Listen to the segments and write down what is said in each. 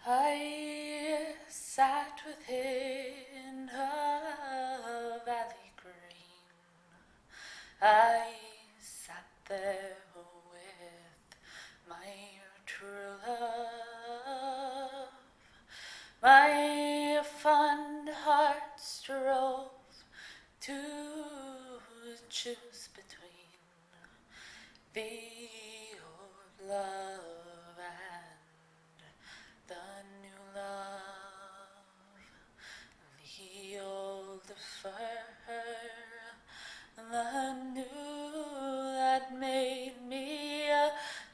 I sat within a valley green. I sat there with my true love. My fond heart strove to choose between the old love and the new love, the old fur, the new that made me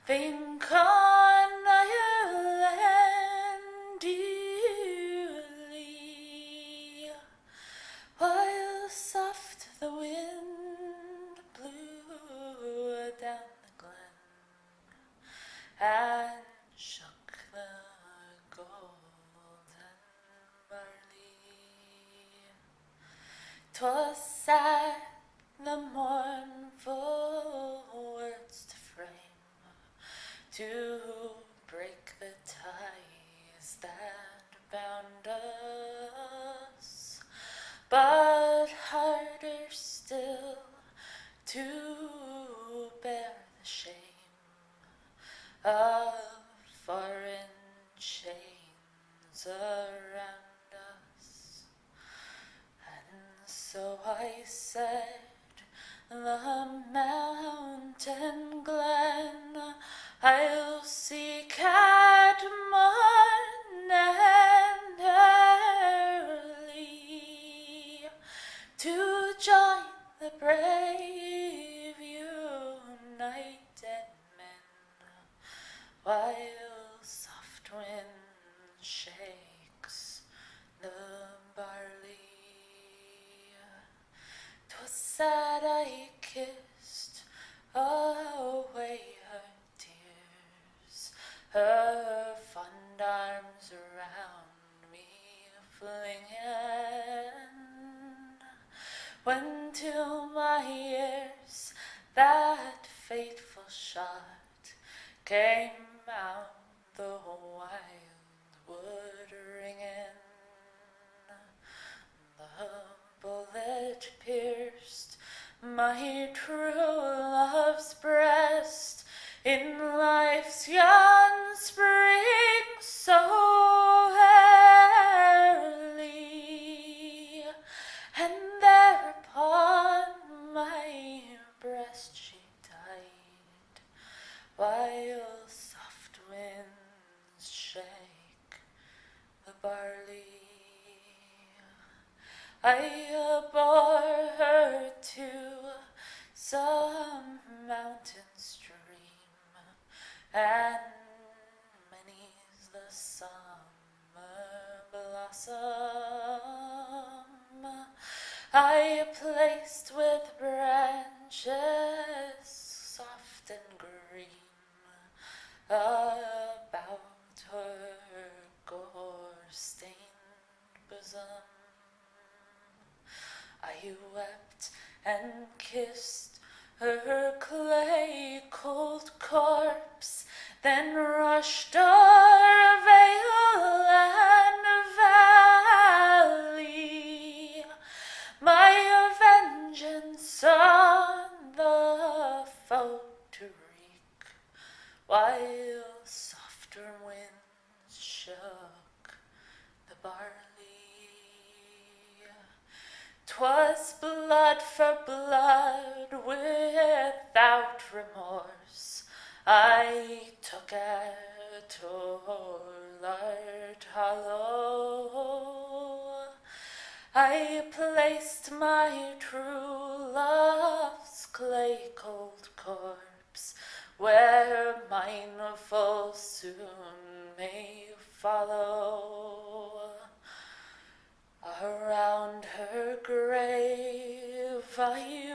think on Ireland dearly, while soft the wind blew down the glen and shook the golden barley. 'Twas sad the mournful words to frame, to break the ties that bound us, but harder still to bear the shame of foreign chains around us. And so I said, the mountain glen I'll seek at morn and early, to join the brave united men, while soft wind shakes the barley. 'Twas sad I kissed away her tears, her fond arms around me flinging, when to my ears that fateful shot came out the wild wood ringing. The bullet pierced my true love's breast in life's young spring so early, and thereupon my breast she died, while soft winds shake the barley. I bore her to some mountain stream, and many's the summer blossom I placed with branches soft and green about her gore-stained bosom. I wept and kissed her clay-cold corpse, then rushed o'er vale and valley, my vengeance on the foe to wreak, while softer winds shook the barley. 'Twas blood for blood without remorse I took at Orlard Hollow. I placed my true love's clay-cold corpse where mine full soon may follow. Around her grave I